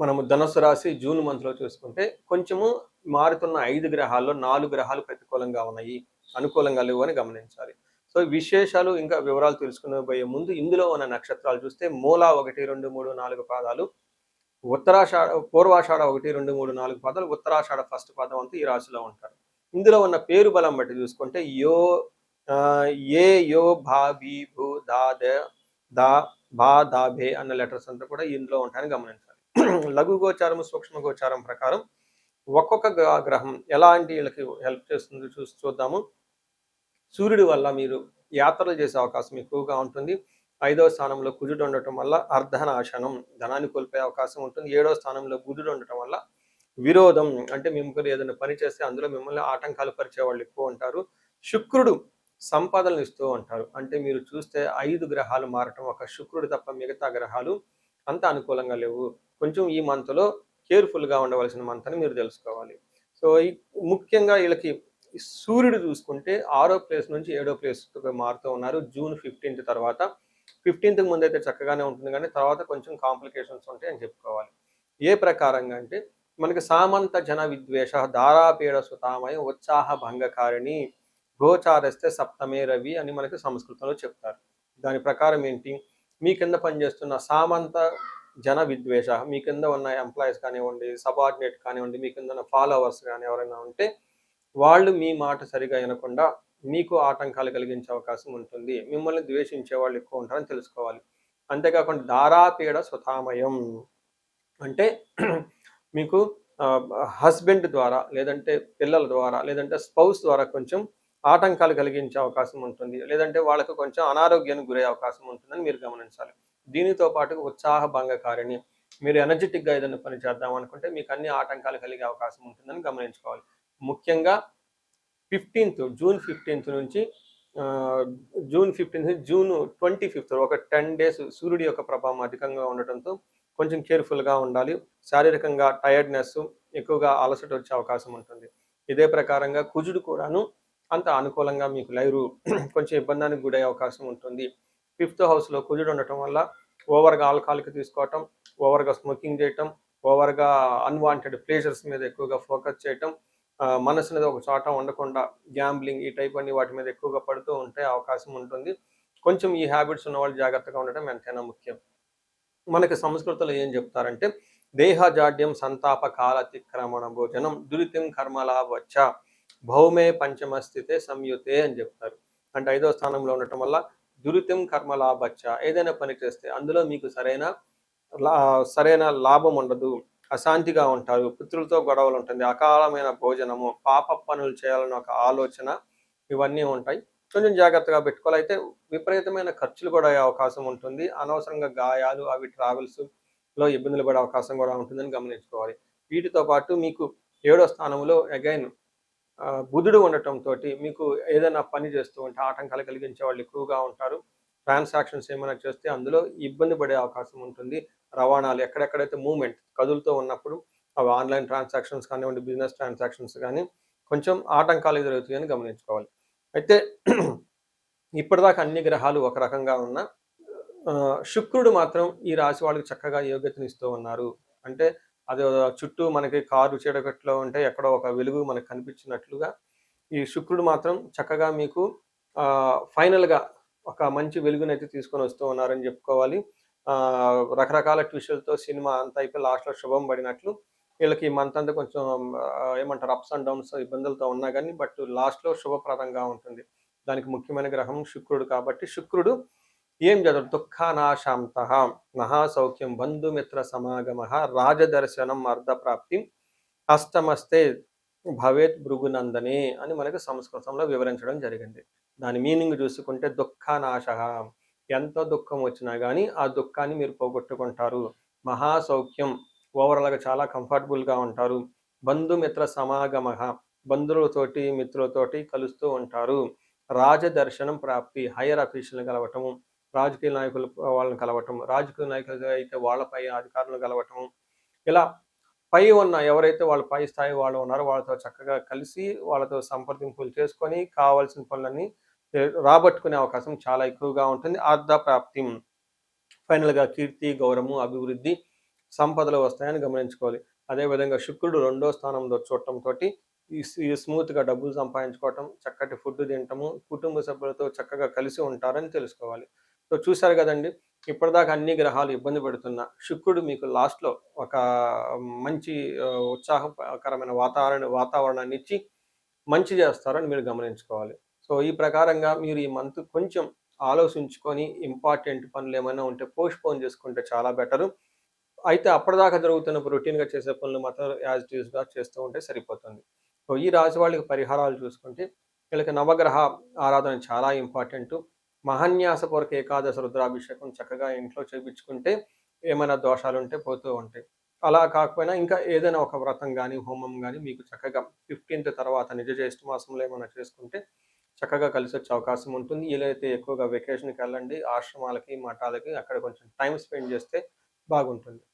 మనము ధనుస్సు రాశి జూన్ మంత్‌లో చూసుకుంటే కొంచెము మారుతున్న 5 గ్రహాల్లో 4 గ్రహాలు ప్రతికూలంగా ఉన్నాయి. అనుకూలంగా లేవు అని గమనించాలి. సో, విశేషాలు ఇంకా వివరాలు తెలుసుకునబోయే ముందు ఇందులో ఉన్న నక్షత్రాలు చూస్తే మూల 1, 2, 3, 4 పాదాలు, ఉత్తరాషాఢ పూర్వాషాఢ 1, 2, 3, 4 పాదాలు, ఉత్తరాషాఢ ఫస్ట్ పాదం అంతా ఈ రాశిలో ఉంటారు. ఇందులో ఉన్న పేరు బలం బట్టి చూసుకుంటే ఆహ్, ఏ, యో, భా, బి, భు, దా, ద, దా, భా, దా, భే అన్న లెటర్స్ అంతా కూడా ఇందులో ఉంటాయని గమనించాలి. లఘు గోచారం, సూక్ష్మ గోచారం ప్రకారం ఒక్కొక్క గ్రహం ఎలాంటి వీళ్ళకి హెల్ప్ చేస్తుందో చూద్దాము. సూర్యుడి వల్ల మీరు యాత్రలు చేసే అవకాశం ఎక్కువగా ఉంటుంది. 5వ స్థానంలో కుజుడు ఉండటం వల్ల అర్ధనాశనం, ధనాన్ని కోల్పోయే అవకాశం ఉంటుంది. 7వ స్థానంలో బుధుడు ఉండటం వల్ల విరోధం, అంటే మిమ్మల్ని ఏదైనా పని చేస్తే అందులో మిమ్మల్ని ఆటంకాలు పరిచే వాళ్ళు ఎక్కువ ఉంటారు. శుక్రుడు సంపదలను ఇస్తూ ఉంటారు. అంటే మీరు చూస్తే 5 గ్రహాలు మారటం, ఒక శుక్రుడు తప్ప మిగతా గ్రహాలు అంత అనుకూలంగా లేవు. కొంచెం ఈ మంత్లో కేర్ఫుల్గా ఉండవలసిన మంత్ అని మీరు తెలుసుకోవాలి. సో, ముఖ్యంగా వీళ్ళకి సూర్యుడు చూసుకుంటే 6వ ప్లేస్ నుంచి 7వ ప్లేస్‌కి మారుతూ ఉన్నారు జూన్ 15థ్ తర్వాత. 15థ్‌కి ముందైతే చక్కగానే ఉంటుంది కానీ తర్వాత కొంచెం కాంప్లికేషన్స్ ఉంటాయని చెప్పుకోవాలి. ఏ ప్రకారంగా అంటే మనకి సామంత జన విద్వేష దారాపీడ సుతామయ ఉత్సాహ భంగకారిణి గోచారస్తే సప్తమే రవి అని మనకి సంస్కృతంలో చెప్తారు. దాని ప్రకారం ఏంటి, మీ కింద పనిచేస్తున్న సామంత జన విద్వేష, మీ కింద ఉన్న ఎంప్లాయీస్ కానివ్వండి, సబార్డినేట్ కానివ్వండి, మీ కింద ఉన్న ఫాలోవర్స్ కానీ ఎవరైనా ఉంటే వాళ్ళు మీ మాట సరిగా వినకుండా మీకు ఆటంకాలు కలిగించే అవకాశం ఉంటుంది. మిమ్మల్ని ద్వేషించే వాళ్ళు ఎక్కువ ఉంటారని తెలుసుకోవాలి. అంతేకాకుండా దారాపీడ సుతామయం అంటే మీకు హస్బెండ్ ద్వారా, లేదంటే పిల్లల ద్వారా, లేదంటే స్పౌస్ ద్వారా కొంచెం ఆటంకాలు కలిగించే అవకాశం ఉంటుంది. లేదంటే వాళ్ళకు కొంచెం అనారోగ్యానికి గురయ్యే అవకాశం ఉంటుందని మీరు గమనించాలి. దీనితో పాటు ఉత్సాహ భంగకారిణి, మీరు ఎనర్జెటిక్‌గా ఏదైనా పని చేద్దాం అనుకుంటే మీకు అన్ని ఆటంకాలు కలిగే అవకాశం ఉంటుందని గమనించుకోవాలి. ముఖ్యంగా జూన్ 15థ్ నుంచి జూన్ 25థ్ ఒక 10 డేస్ సూర్యుడి యొక్క ప్రభావం అధికంగా ఉండటంతో కొంచెం కేర్ఫుల్‌గా ఉండాలి. శారీరకంగా టైర్డ్‌నెస్, ఎక్కువగా అలసట వచ్చే అవకాశం ఉంటుంది. ఇదే ప్రకారంగా కుజుడు కూడాను అంత అనుకూలంగా మీకు లేరు. కొంచెం ఇబ్బందానికి గురయ్యే అవకాశం ఉంటుంది. 5థ్ హౌస్‌లో కుజుడు ఉండటం వల్ల ఓవర్‌గా ఆల్కహాల్‌కి తీసుకోవటం, ఓవర్‌గా స్మోకింగ్ చేయటం, ఓవర్‌గా అన్‌వాంటెడ్ ప్లెజర్స్ మీద ఎక్కువగా ఫోకస్ చేయటం, మనసు అనేది ఒక చోట ఉండకుండా గ్యాంబ్లింగ్ ఈ టైప్ అన్ని వాటి మీద ఎక్కువగా పడుతూ ఉంటే అవకాశం ఉంటుంది. కొంచెం ఈ హ్యాబిట్స్ ఉన్నవాళ్ళు జాగ్రత్తగా ఉండటం ఎంతైనా ముఖ్యం. మనకి సంస్కృతంలో ఏం చెప్తారంటే దేహజాడ్యం సంతాప కాలతిక్రమణ భోజనం దురితిం కర్మలాభచ్చ భౌమే పంచమ స్థితే సంయుతే అని చెప్తారు. అంటే 5వ స్థానంలో ఉండటం వల్ల దురితిం కర్మలాభచ్చ, ఏదైనా పని చేస్తే అందులో మీకు సరైన లాభం ఉండదు, అశాంతిగా ఉంటారు, పితృలతో గొడవలు ఉంటుంది, అకాలమైన భోజనము, పాప పనులు చేయాలని ఒక ఆలోచన, ఇవన్నీ ఉంటాయి. కొంచెం జాగ్రత్తగా పెట్టుకోవాలి. అయితే విపరీతమైన ఖర్చులు కూడా అయ్యే అవకాశం ఉంటుంది. అనవసరంగా గాయాలు, అవి ట్రావెల్స్‌లో ఇబ్బందులు పడే అవకాశం కూడా ఉంటుందని గమనించుకోవాలి. వీటితో పాటు మీకు 7వ స్థానంలో అగైన్ బుధుడు ఉండటంతోటి మీకు ఏదైనా పని చేస్తూ ఉంటే ఆటంకాలు కలిగించే వాళ్ళు ఎక్కువగా ఉంటారు. ట్రాన్సాక్షన్స్ ఏమైనా చేస్తే అందులో ఇబ్బంది పడే అవకాశం ఉంటుంది. రవాణాలు ఎక్కడెక్కడైతే మూవ్‌మెంట్ కదులుతూ ఉన్నప్పుడు అవి ఆన్‌లైన్ ట్రాన్సాక్షన్స్ కానివ్వండి, బిజినెస్ ట్రాన్సాక్షన్స్ కానీ కొంచెం ఆటంకాలు ఎదురవుతాయని గమనించుకోవాలి. అయితే ఇప్పటిదాకా అన్ని గ్రహాలు ఒక రకంగా ఉన్న శుక్రుడు మాత్రం ఈ రాశి వాళ్ళకి చక్కగా యోగ్యతనిస్తూ ఉన్నారు. అంటే అది చుట్టూ మనకి కారు చీకట్లో ఉంటే ఎక్కడో ఒక వెలుగు మనకు కనిపించినట్లుగా ఈ శుక్రుడు మాత్రం చక్కగా మీకు ఫైనల్‌గా ఒక మంచి వెలుగునైతే తీసుకొని వస్తూ ఉన్నారని చెప్పుకోవాలి. రకరకాల ట్విస్టులతో సినిమా అంతా అయిపోయి లాస్ట్‌లో శుభం పడినట్లు వీళ్ళకి ఈ మంత్ అంతా కొంచెం ఏమంటారు అప్స్ అండ్ డౌన్స్ ఇబ్బందులతో ఉన్నా గానీ బట్ లాస్ట్‌లో శుభప్రదంగా ఉంటుంది. దానికి ముఖ్యమైన గ్రహం శుక్రుడు కాబట్టి శుక్రుడు ఏం చదవడు దుఃఖానాశాంతః నహా సౌఖ్యం బంధుమిత్ర సమాగమః రాజదర్శనం అర్ధప్రాప్తిం అష్టమస్తే భవేత్ భృగునందనే అని మనకు సంస్కృతంలో వివరించడం జరిగింది. దాని మీనింగ్ చూసుకుంటే దుఃఖానాశః, ఎంత దుఃఖం వచ్చినా కానీ ఆ దుఃఖాన్ని మీరు పోగొట్టుకుంటారు. మహాసౌఖ్యం, ఓవరాల్‌గా చాలా కంఫర్టబుల్‌గా ఉంటారు. బంధుమిత్ర సమాగమః, బంధువులతోటి మిత్రులతోటి కలుస్తూ ఉంటారు. రాజదర్శనం ప్రాప్తి, హైయర్ అఫీషియల్‌ని కలవటము, రాజకీయ నాయకులు వాళ్ళని కలవటం, రాజకీయ నాయకులుగా అయితే వాళ్ళపై అధికారులను కలవటము, ఇలా పై ఉన్న ఎవరైతే వాళ్ళ పై స్థాయి వాళ్ళు ఉన్నారో వాళ్ళతో చక్కగా కలిసి వాళ్ళతో సంప్రదింపులు చేసుకొని కావాల్సిన పనులన్నీ రాబట్టుకునే అవకాశం చాలా ఎక్కువగా ఉంటుంది. అర్ధ ప్రాప్తి, ఫైనల్‌గా కీర్తి, గౌరవము, అభివృద్ధి సంపదలు వస్తాయని గమనించుకోవాలి. అదేవిధంగా శుక్రుడు రెండో స్థానంలో చూడటంతోటి ఈ స్మూత్‌గా డబ్బులు సంపాదించుకోవటం, చక్కటి ఫుడ్ తినటము, కుటుంబ సభ్యులతో చక్కగా కలిసి ఉంటారని తెలుసుకోవాలి. సో, చూసారు గదండీ! ఇప్పటిదాకా అన్ని గ్రహాలు ఇబ్బంది పెడుతున్నా, శుక్రుడు మీకు లాస్ట్‌లో ఒక మంచి ఉత్సాహకరమైన వాతావరణాన్నిచ్చి మంచి జేస్తారని మీరు గమనించుకోవాలి. సో, ఈ ప్రకారంగా మీరు ఈ మంత్ కొంచెం ఆలోచించుకొని ఇంపార్టెంట్ పనులేమైనా ఉంటే పోస్ట్‌పోన్ జేసుకుంటే చాలా బెటరు. అయితే అప్పటిదాకా జరుగుతున్న రొటీన్‌గా చేసే పనులు మాత్రం యాజ్ ఇట్ ఈస్‌గా చేస్తూ ఉంటే సరిపోతుంది. సో, ఈ రాశి వాళ్ళకి పరిహారాలు చూసుకుంటే, వీళ్ళకి నవగ్రహ ఆరాధన చాలా ఇంపార్టెంటు. మహాన్యాసపూర్వక ఏకాదశి రుద్రాభిషేకం చక్కగా ఇంట్లో చేపించుకుంటే ఏమైనా దోషాలుంటే పోతూ ఉంటాయి. అలా కాకపోయినా ఇంకా ఏదైనా ఒక వ్రతం గాని, హోమం గాని మీకు చక్కగా 15థ్ తర్వాత నిజ జ్యేష్ఠ మాసంలో ఏమైనా చేసుకుంటే చక్కగా కలిసొచ్చే అవకాశం ఉంటుంది. వీలైతే ఎక్కువగా వెకేషన్‌కెళ్ళండి. ఆశ్రమాలకి, మఠాలకి అక్కడ కొంచెం టైమ్ స్పెండ్ చేస్తే బాగుంటుంది.